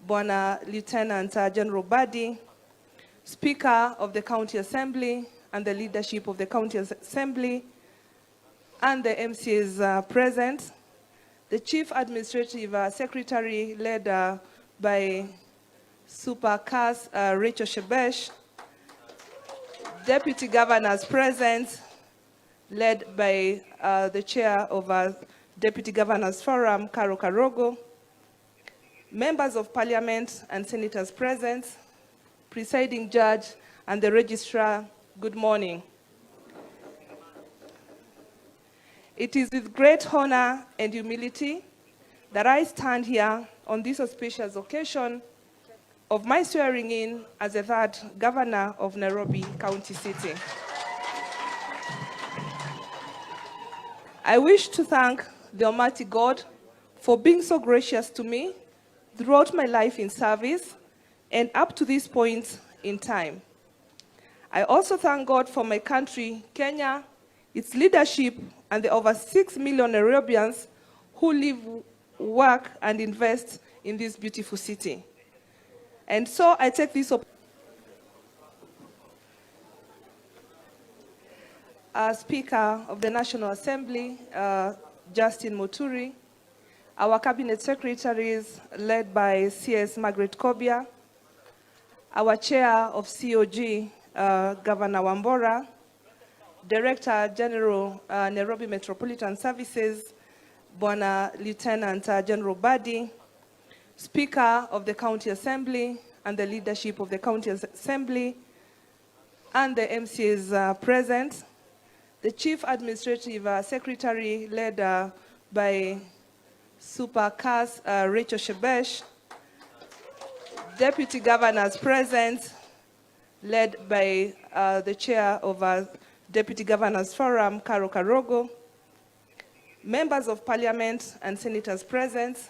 Bwana Lieutenant General Badi, Speaker of the County Assembly and the leadership of the County Assembly, and the MCAs present, the Chief Administrative Secretary led by Super CAS Rachel Shebesh, Deputy Governors present, led by the Chair of Deputy Governors Forum, Karo Karogo, Members of Parliament and Senators present, Presiding Judge and the Registrar, good morning. It is with great honor and humility that I stand here on this auspicious occasion of my swearing in as the third Governor of Nairobi County City. I wish to thank the Almighty God for being so gracious to me throughout my life in service and up to this point in time. I also thank God for my country, Kenya, its leadership, and the over 6 million Nairobians who live, work, and invest in this beautiful city. And so I take this opportunity. Speaker of the National Assembly, Justin Muturi, our cabinet secretaries led by CS Margaret Kobia, our chair of COG, Governor Wambora, Director General Nairobi Metropolitan Services, Bwana Lieutenant General Badi, Speaker of the County Assembly and the leadership of the County Assembly, and the MCAs present, the Chief Administrative Secretary led by Super CAS Rachel Shebesh, Deputy Governors present, led by the Chair of Deputy Governors Forum, Karo Karogo, Members of Parliament and Senators present,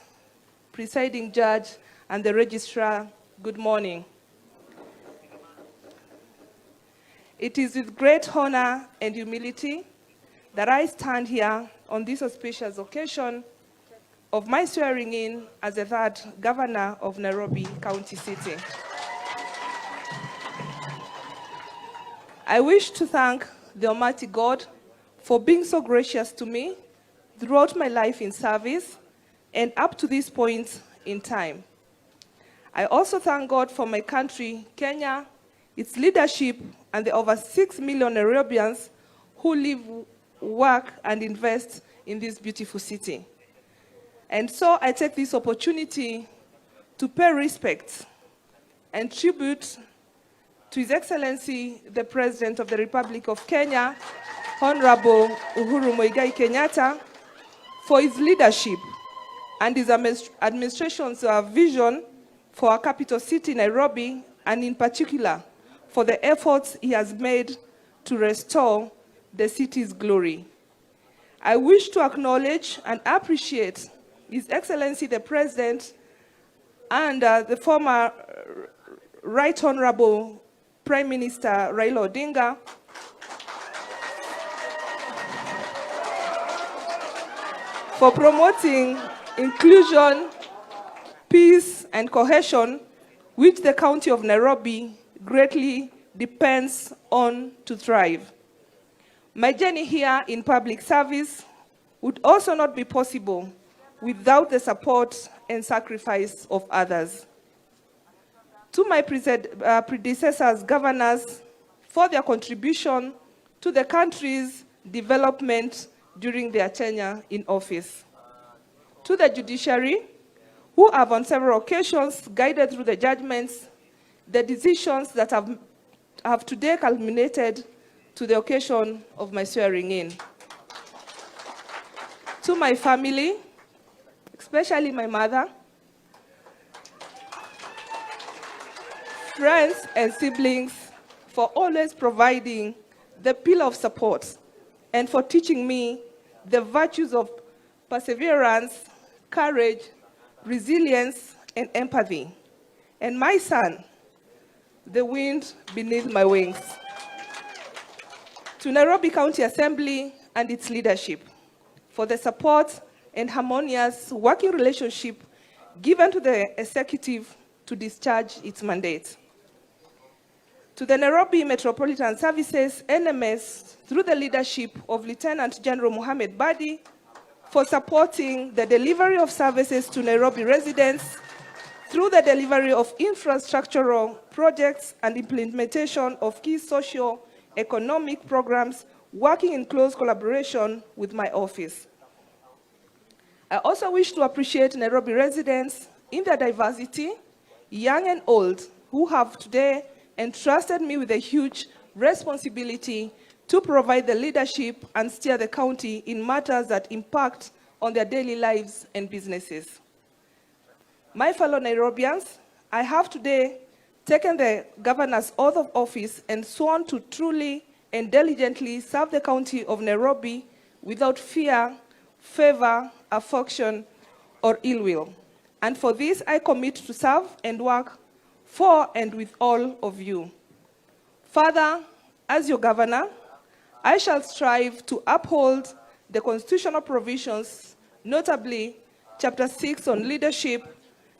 Presiding Judge and the Registrar, good morning. It is with great honor and humility that I stand here on this auspicious occasion of my swearing in as the third Governor of Nairobi County City. I wish to thank the Almighty God for being so gracious to me throughout my life in service and up to this point in time. I also thank God for my country, Kenya, its leadership, and the over 6 million Nairobians who live, work, and invest in this beautiful city. And so I take this opportunity to pay respect and tribute to His Excellency, the President of the Republic of Kenya, Honorable Uhuru Muigai Kenyatta, for his leadership and his administration's vision for our capital city, Nairobi, and in particular, for the efforts he has made to restore the city's glory. I wish to acknowledge and appreciate His Excellency the President and the former Right Honorable Prime Minister Raila Odinga for promoting inclusion, peace, and cohesion, which the County of Nairobi greatly depends on to thrive. My journey here in public service would also not be possible without the support and sacrifice of others. To my predecessors, governors, for their contribution to the country's development during their tenure in office. To the judiciary, who have on several occasions guided through the judgments, the decisions that have today culminated to the occasion of my swearing in. To my family, especially my mother, friends and siblings, for always providing the pillar of support and for teaching me the virtues of perseverance, courage, resilience, and empathy. And my son, the wind beneath my wings. To Nairobi County Assembly and its leadership, for the support and harmonious working relationship given to the executive to discharge its mandate. To the Nairobi Metropolitan Services, NMS, through the leadership of Lieutenant General Mohamed Badi, for supporting the delivery of services to Nairobi residents through the delivery of infrastructural projects and implementation of key socio-economic programs, working in close collaboration with my office. I also wish to appreciate Nairobi residents in their diversity, young and old, who have today entrusted me with a huge responsibility to provide the leadership and steer the county in matters that impact on their daily lives and businesses. My fellow Nairobians, I have today taken the governor's oath of office and sworn to truly and diligently serve the county of Nairobi without fear, favor, affection, or ill will. And for this, I commit to serve and work for and with all of you. Further, as your governor, I shall strive to uphold the constitutional provisions, notably Chapter 6 on leadership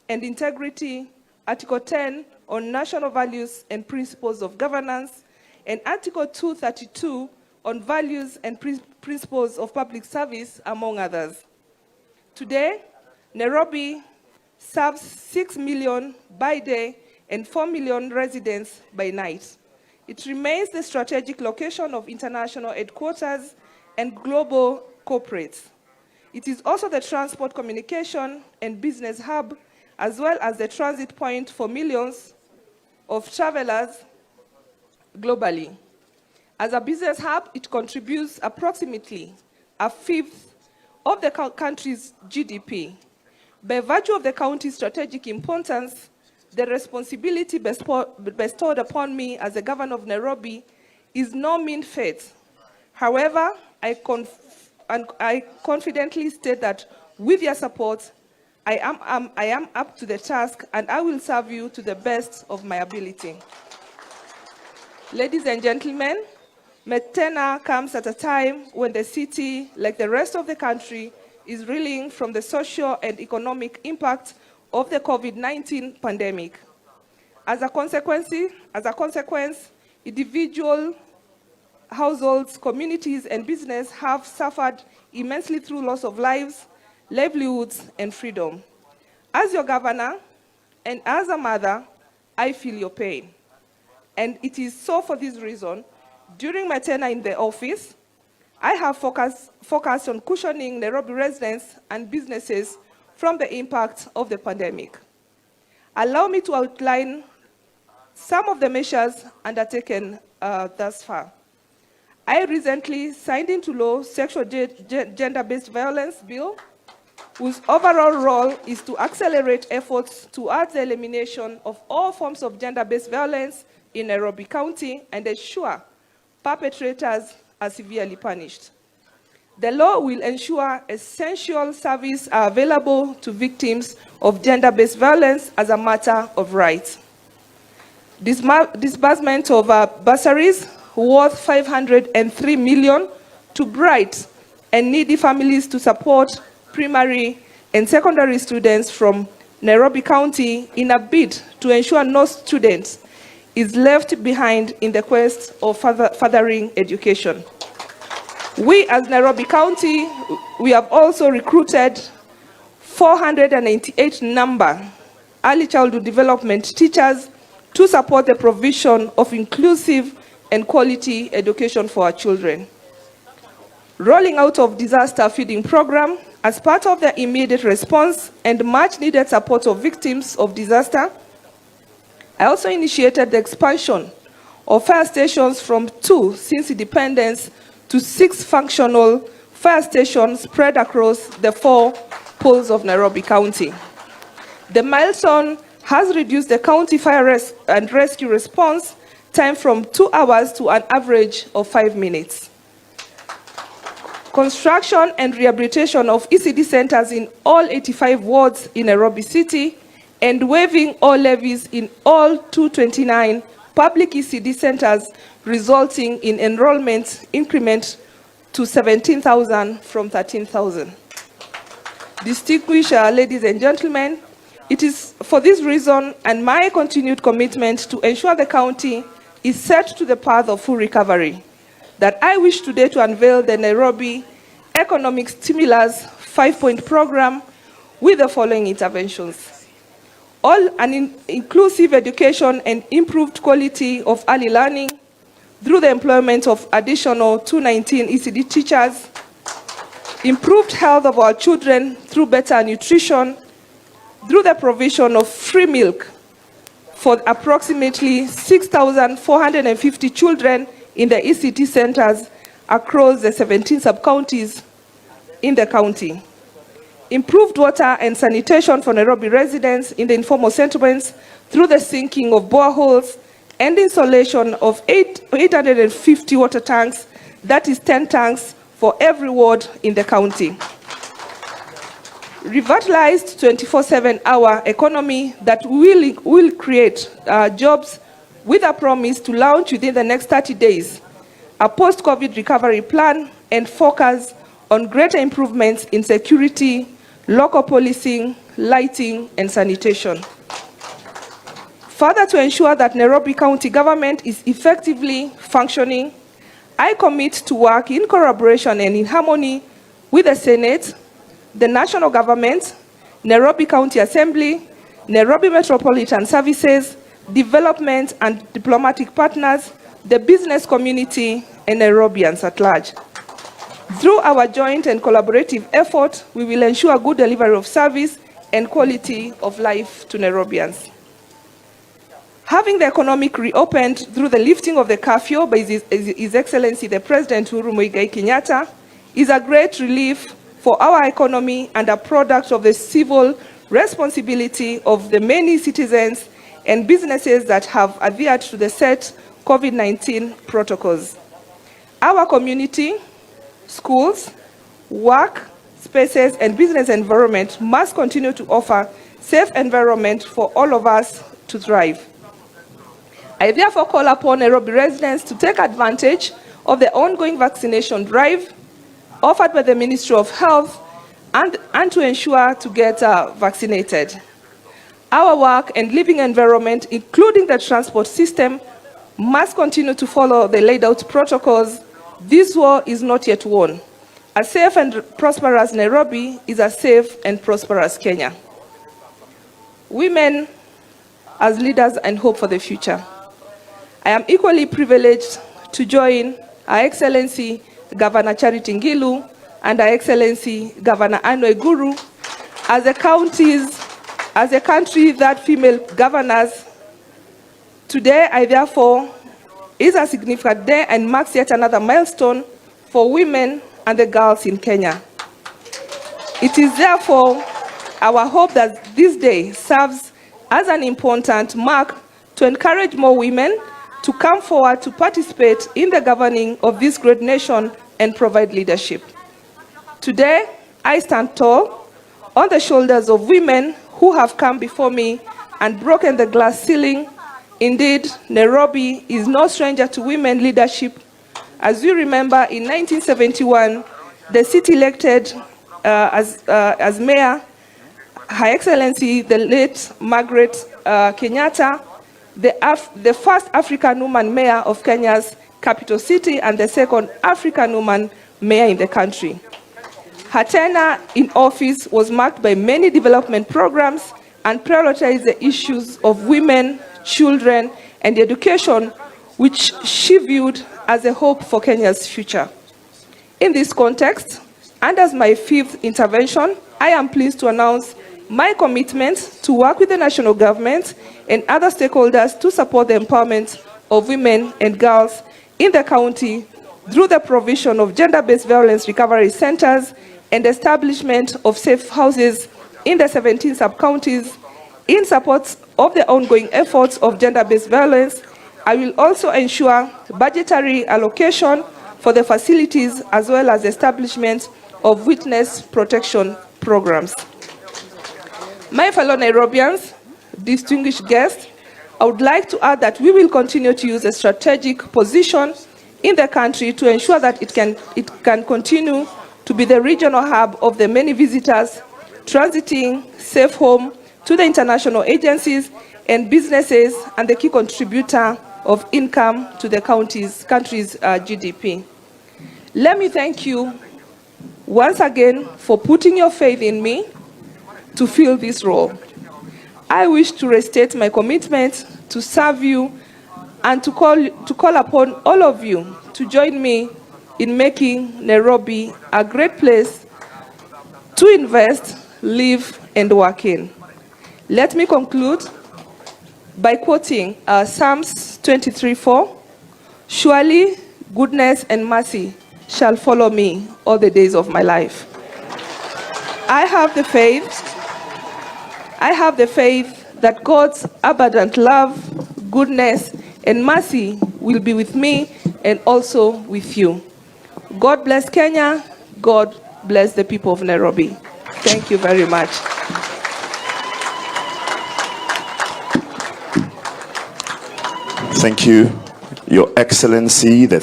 and integrity, Article 10 on national values and principles of governance, and Article 232 on values and principles of public service, among others. Today, Nairobi serves 6 million by day and 4 million residents by night. It remains the strategic location of international headquarters and global corporates. It is also the transport, communication, and business hub, as well as the transit point for millions of travelers globally. As a business hub, it contributes approximately a fifth of the country's GDP. By virtue of the county's strategic importance, the responsibility bestowed upon me as the governor of Nairobi is no mean feat. However, I confidently state that with your support, I am up to the task and I will serve you to the best of my ability. Ladies and gentlemen, my tenure comes at a time when the city, like the rest of the country, is reeling from the social and economic impact of the COVID-19 pandemic. As a consequence, individual households, communities, and business have suffered immensely through loss of lives, livelihoods, and freedom. As your governor and as a mother, I feel your pain. And it is so for this reason, during my tenure in the office, I have focused on cushioning Nairobi residents and businesses from the impact of the pandemic. Allow me to outline some of the measures undertaken thus far. I recently signed into law Sexual Gender-Based Violence Bill, whose overall role is to accelerate efforts towards the elimination of all forms of gender-based violence in Nairobi County and ensure perpetrators are severely punished. The law will ensure essential services are available to victims of gender-based violence as a matter of right. Disbursement of bursaries worth 503 million to bright and needy families to support primary and secondary students from Nairobi County in a bid to ensure no student is left behind in the quest of furthering education. We, as Nairobi County, we have also recruited 498 number early childhood development teachers to support the provision of inclusive and quality education for our children. Rolling out of disaster feeding program as part of the immediate response and much needed support of victims of disaster, I also initiated the expansion of fire stations from 2 since independence to 6 functional fire stations spread across the 4 poles of Nairobi County. The milestone has reduced the county fire and rescue response time from 2 hours to an average of 5 minutes. Construction and rehabilitation of ECD centers in all 85 wards in Nairobi City and waiving all levies in all 229 public ECD centers, resulting in enrollment increment to 17,000 from 13,000. Distinguished ladies and gentlemen, It is for this reason and my continued commitment to ensure the county is set to the path of full recovery that I wish today to unveil the Nairobi Economic Stimulus 5-point program with the following interventions. All an inclusive education and improved quality of early learning through the employment of additional 219 ECD teachers, improved health of our children through better nutrition, through the provision of free milk for approximately 6,450 children in the ECT centers across the 17 sub-counties in the county. Improved water and sanitation for Nairobi residents in the informal settlements through the sinking of boreholes and installation of 850 water tanks, that is 10 tanks for every ward in the county. Revitalized 24/7-hour economy that will create jobs with a promise to launch within the next 30 days, a post-COVID recovery plan and focus on greater improvements in security, local policing, lighting, and sanitation. Further, to ensure that Nairobi County government is effectively functioning, I commit to work in collaboration and in harmony with the Senate, the national government, Nairobi County Assembly, Nairobi Metropolitan Services, development and diplomatic partners, the business community, and Nairobians at large. Through our joint and collaborative effort, we will ensure good delivery of service and quality of life to Nairobians. Having the economic reopened through the lifting of the curfew by His Excellency the President Uhuru Muigai Kenyatta is a great relief for our economy and a product of the civil responsibility of the many citizens and businesses that have adhered to the set COVID-19 protocols. Our community, schools, work spaces, and business environment must continue to offer safe environment for all of us to thrive. I therefore call upon Nairobi residents to take advantage of the ongoing vaccination drive offered by the Ministry of Health and to ensure to get vaccinated. Our work and living environment, including the transport system, must continue to follow the laid out protocols. This war is not yet won. A safe and prosperous Nairobi is a safe and prosperous Kenya. Women as leaders and hope for the future. I am equally privileged to join Her Excellency Governor Charity Ngilu and Her Excellency Governor Anne Waiguru as a country that female governors. Today, I therefore is a significant day and marks yet another milestone for women and the girls in Kenya. It is therefore our hope that this day serves as an important mark to encourage more women to come forward to participate in the governing of this great nation and provide leadership. Today, I stand tall on the shoulders of women who have come before me and broken the glass ceiling. Indeed, Nairobi is no stranger to women leadership. As you remember, in 1971, the city elected as mayor Her Excellency the late Margaret Kenyatta, the first African woman mayor of Kenya's capital city and the second African woman mayor in the country. Her tenure in office was marked by many development programs and prioritized the issues of women, children, and education, which she viewed as a hope for Kenya's future. In this context, and as my fifth intervention, I am pleased to announce my commitment to work with the national government and other stakeholders to support the empowerment of women and girls in the county through the provision of gender-based violence recovery centers and establishment of safe houses in the 17 sub-counties. In support of the ongoing efforts of gender-based violence, I will also ensure budgetary allocation for the facilities as well as establishment of witness protection programs. My fellow Nairobians, distinguished guests, I would like to add that we will continue to use a strategic position in the country to ensure that it can continue to be the regional hub of the many visitors transiting safe home to the international agencies and businesses, and the key contributor of income to the country's GDP. Let me thank you once again for putting your faith in me to fill this role. I wish to restate my commitment to serve you and to call upon all of you to join me in making Nairobi a great place to invest, live, and work in. Let me conclude by quoting Psalms 23:4, "Surely goodness and mercy shall follow me all the days of my life." I have the faith that God's abundant love, goodness, and mercy will be with me and also with you. God bless Kenya. God bless the people of Nairobi. Thank you very much. Thank you, Your Excellency, the